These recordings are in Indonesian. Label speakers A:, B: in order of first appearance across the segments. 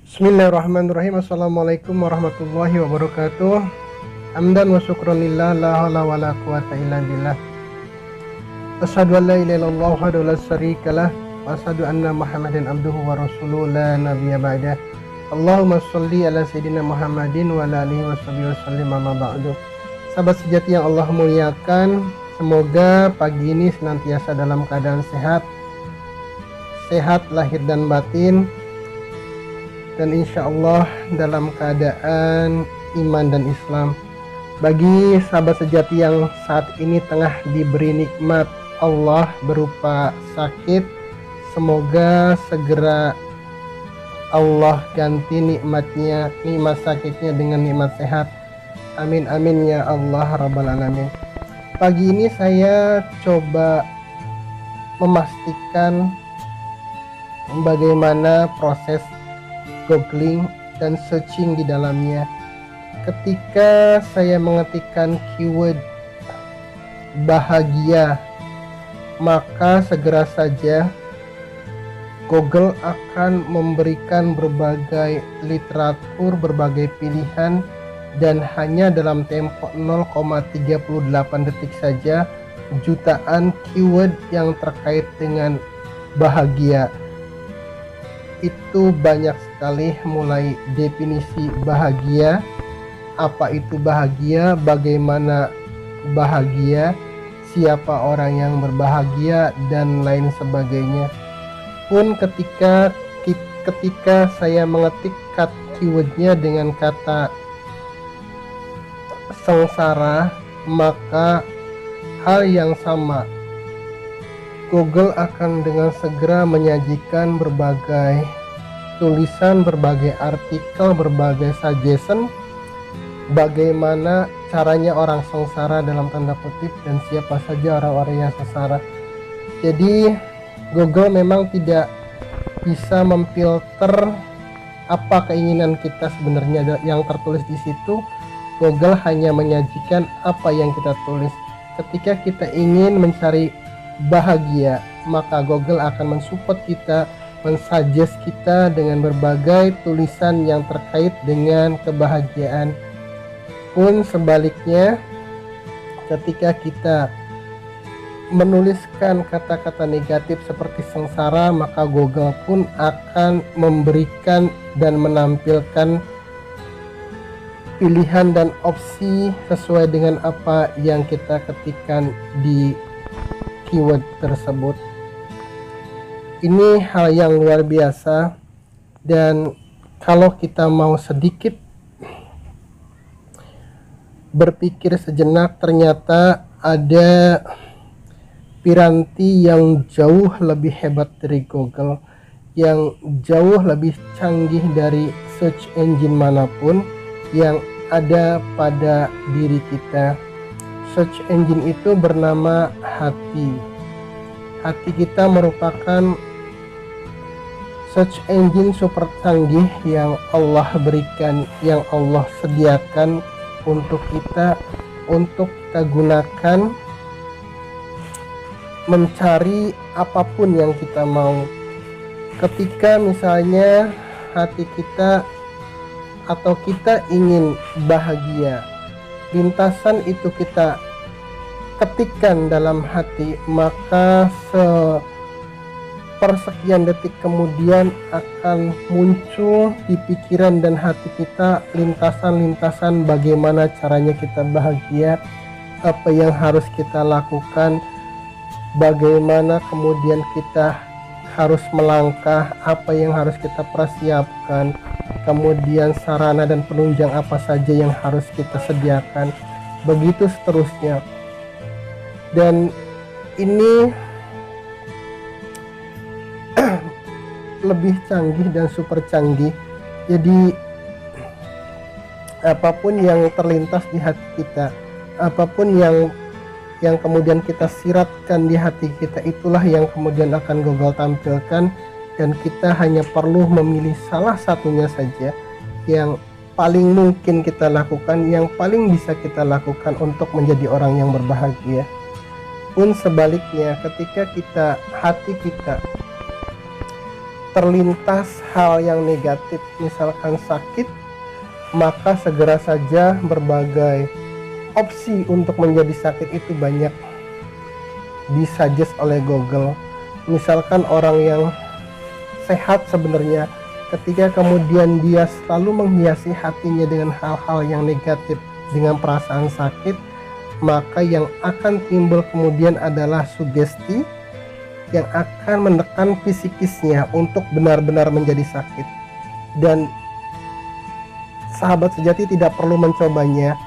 A: Bismillahirrahmanirrahim. Assalamualaikum warahmatullahi wabarakatuh. Hamdan wa syukran lillah, la haula wa la quwata illa billah. Asyhadu an la ilaha illallah wahdahu la syarikalah wa asyhadu anna Muhammadan abduhu wa rasuluhu la nabiyya ba'dah. Allahumma sholli ala sayyidina Muhammadin wa ala alihi washabihi wasallim, amma ba'du. Sahabat sejati yang Allah muliakan, semoga pagi ini senantiasa dalam keadaan sehat lahir dan batin, dan insya Allah dalam keadaan iman dan Islam. Bagi sahabat sejati yang saat ini tengah diberi nikmat Allah berupa sakit, semoga segera Allah ganti nikmat sakitnya dengan nikmat sehat. Amin amin ya Allah rabbal alamin. Pagi ini saya coba memastikan bagaimana proses googling dan searching di dalamnya. Ketika saya mengetikkan keyword bahagia, maka segera saja Google akan memberikan berbagai literatur, berbagai pilihan, dan hanya dalam tempo 0,38 detik saja jutaan keyword yang terkait dengan bahagia. Itu banyak sekali, mulai definisi bahagia, apa itu bahagia, bagaimana bahagia, siapa orang yang berbahagia, dan lain sebagainya. Pun ketika saya mengetik keywordnya dengan kata sengsara, maka hal yang sama, Google akan dengan segera menyajikan berbagai tulisan, berbagai artikel, berbagai suggestion bagaimana caranya orang sengsara dalam tanda kutip, dan siapa saja orang-orang yang sengsara. Jadi Google memang tidak bisa memfilter apa keinginan kita sebenarnya yang tertulis di situ. Google hanya menyajikan apa yang kita tulis. Ketika kita ingin mencari bahagia, maka Google akan mensupport kita, mensuggest kita dengan berbagai tulisan yang terkait dengan kebahagiaan. Pun sebaliknya, ketika kita menuliskan kata-kata negatif seperti sengsara, maka Google pun akan memberikan dan menampilkan pilihan dan opsi sesuai dengan apa yang kita ketikkan di keyword tersebut. Ini hal yang luar biasa, dan kalau kita mau sedikit berpikir sejenak, ternyata ada piranti yang jauh lebih hebat dari Google, yang jauh lebih canggih dari search engine manapun yang ada pada diri kita. Search engine itu bernama hati. Hati kita merupakan search engine super canggih yang Allah berikan, yang Allah sediakan untuk kita gunakan mencari apapun yang kita mau. Ketika misalnya hati kita atau kita ingin bahagia, lintasan itu kita ketikkan dalam hati, maka sepersekian detik kemudian akan muncul di pikiran dan hati kita lintasan-lintasan bagaimana caranya kita bahagia, apa yang harus kita lakukan, bagaimana kemudian kita harus melangkah, apa yang harus kita persiapkan, kemudian sarana dan penunjang apa saja yang harus kita sediakan, begitu seterusnya. Dan ini lebih canggih dan super canggih. Jadi apapun yang terlintas di hati kita, apapun yang kemudian kita siratkan di hati kita, itulah yang kemudian akan Google tampilkan, dan kita hanya perlu memilih salah satunya saja yang paling mungkin kita lakukan, yang paling bisa kita lakukan untuk menjadi orang yang berbahagia. Pun sebaliknya, ketika hati kita terlintas hal yang negatif, misalkan sakit, maka segera saja berbagai opsi untuk menjadi sakit itu banyak disuggest oleh Google. Misalkan orang yang sehat sebenarnya, ketika kemudian dia selalu menghiasi hatinya dengan hal-hal yang negatif, dengan perasaan sakit, maka yang akan timbul kemudian adalah sugesti yang akan menekan psikisnya untuk benar-benar menjadi sakit. Dan sahabat sejati tidak perlu mencobanya,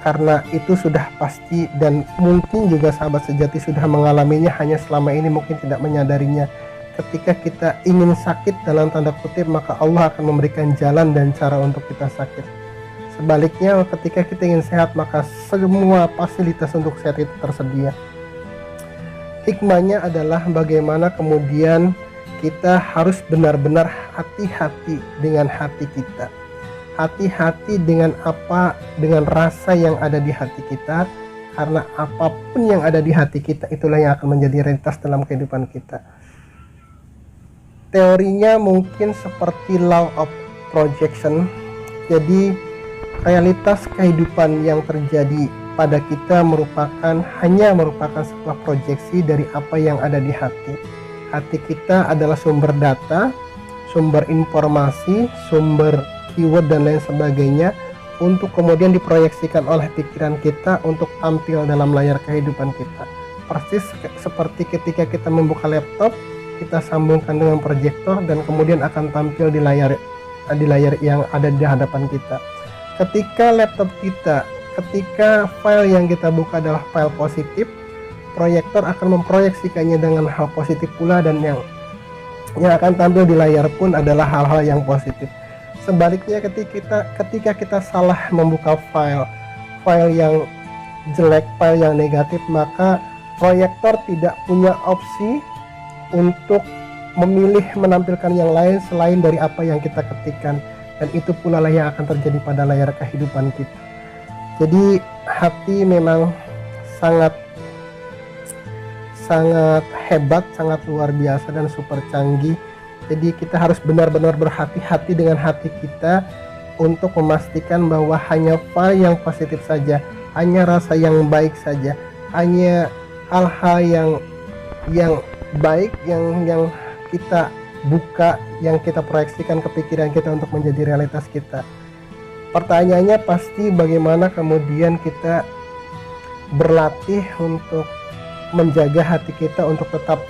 A: karena itu sudah pasti, dan mungkin juga sahabat sejati sudah mengalaminya, hanya selama ini mungkin tidak menyadarinya. Ketika kita ingin sakit dalam tanda kutip, maka Allah akan memberikan jalan dan cara untuk kita sakit. Sebaliknya, ketika kita ingin sehat, maka semua fasilitas untuk sehat itu tersedia. Hikmahnya adalah bagaimana kemudian kita harus benar-benar hati-hati dengan hati kita. Hati-hati dengan dengan rasa yang ada di hati kita, karena apapun yang ada di hati kita itulah yang akan menjadi realitas dalam kehidupan kita. Teorinya mungkin seperti law of projection. Jadi realitas kehidupan yang terjadi pada kita hanya merupakan sebuah proyeksi dari apa yang ada di hati. Hati kita adalah sumber data, sumber informasi, sumber keyword dan lain sebagainya, untuk kemudian diproyeksikan oleh pikiran kita untuk tampil dalam layar kehidupan kita. Persis seperti ketika kita membuka laptop, kita sambungkan dengan proyektor dan kemudian akan tampil di layar yang ada di hadapan kita. Ketika file yang kita buka adalah file positif, proyektor akan memproyeksikannya dengan hal positif pula, dan yang akan tampil di layar pun adalah hal-hal yang positif. Sebaliknya, ketika kita salah membuka file yang jelek, file yang negatif, maka proyektor tidak punya opsi untuk memilih menampilkan yang lain selain dari apa yang kita ketikkan, dan itu pula lah yang akan terjadi pada layar kehidupan kita. Jadi hati memang sangat hebat, sangat luar biasa dan super canggih. Jadi kita harus benar-benar berhati-hati dengan hati kita untuk memastikan bahwa hanya file yang positif saja, hanya rasa yang baik saja, hanya hal-hal yang baik yang kita buka, yang kita proyeksikan ke pikiran kita untuk menjadi realitas kita. Pertanyaannya pasti bagaimana kemudian kita berlatih untuk menjaga hati kita untuk tetap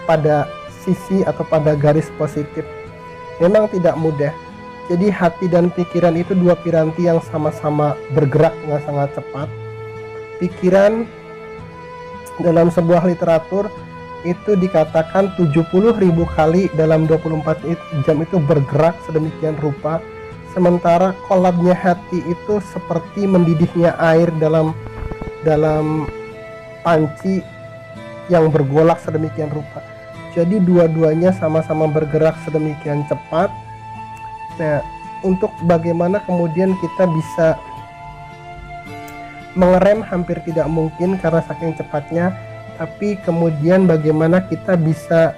A: pada sisi atau pada garis positif. Memang tidak mudah. Jadi hati dan pikiran itu dua piranti yang sama-sama bergerak dengan sangat cepat. Pikiran dalam sebuah literatur itu dikatakan 70.000 kali dalam 24 jam itu bergerak sedemikian rupa. Sementara kolabnya hati itu seperti mendidihnya air dalam panci yang bergolak sedemikian rupa. Jadi dua-duanya sama-sama bergerak sedemikian cepat. Nah, untuk bagaimana kemudian kita bisa mengerem hampir tidak mungkin karena saking cepatnya, tapi kemudian bagaimana kita bisa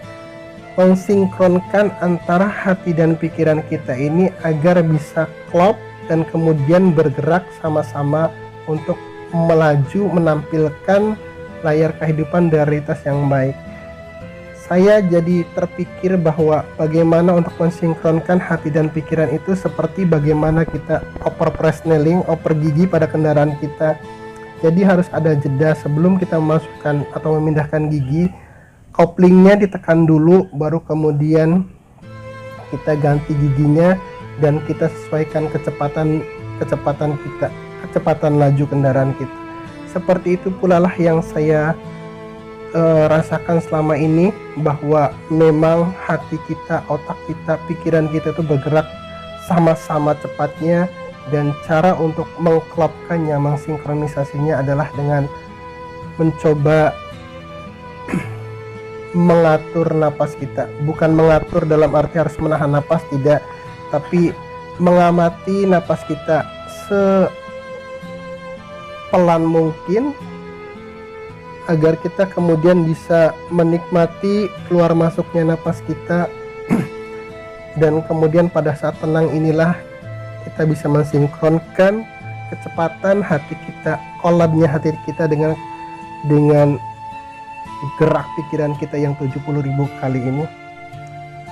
A: mensinkronkan antara hati dan pikiran kita ini agar bisa klop dan kemudian bergerak sama-sama untuk melaju menampilkan layar kehidupan dari realitas yang baik. Saya jadi terpikir bahwa bagaimana untuk mensinkronkan hati dan pikiran itu seperti bagaimana kita oper presneling, oper gigi pada kendaraan kita. Jadi harus ada jeda sebelum kita memasukkan atau memindahkan gigi. Koplingnya ditekan dulu, baru kemudian kita ganti giginya dan kita sesuaikan kecepatan kita, kecepatan laju kendaraan kita. Seperti itu pula lah yang saya rasakan selama ini, bahwa memang hati kita, otak kita, pikiran kita itu bergerak sama-sama cepatnya, dan cara untuk mengklopkannya, mensinkronisasinya adalah dengan mencoba mengatur napas kita. Bukan mengatur dalam arti harus menahan napas, tidak, tapi mengamati napas kita sepelan mungkin agar kita kemudian bisa menikmati keluar masuknya napas kita Dan kemudian pada saat tenang inilah kita bisa mensinkronkan kecepatan hati kita, kolabnya hati kita dengan gerak pikiran kita yang 70.000 kali ini.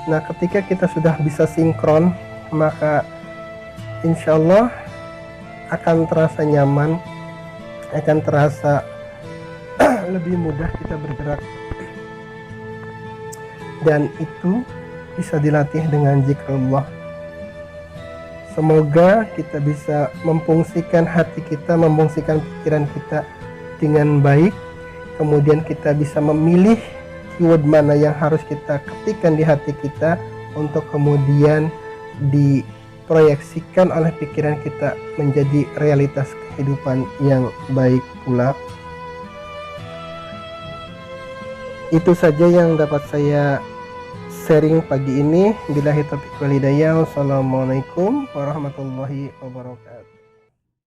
A: Nah, ketika kita sudah bisa sinkron, maka insya Allah akan terasa nyaman, akan terasa lebih mudah kita bergerak. Dan itu bisa dilatih dengan zikrullah. Semoga kita bisa memfungsikan hati kita, memfungsikan pikiran kita dengan baik. Kemudian kita bisa memilih keyword mana yang harus kita ketikkan di hati kita untuk kemudian diproyeksikan oleh pikiran kita menjadi realitas kehidupan yang baik pula. Itu saja yang dapat saya sharing pagi ini. Billahi taufiq wal hidayah. Wassalamualaikum warahmatullahi wabarakatuh.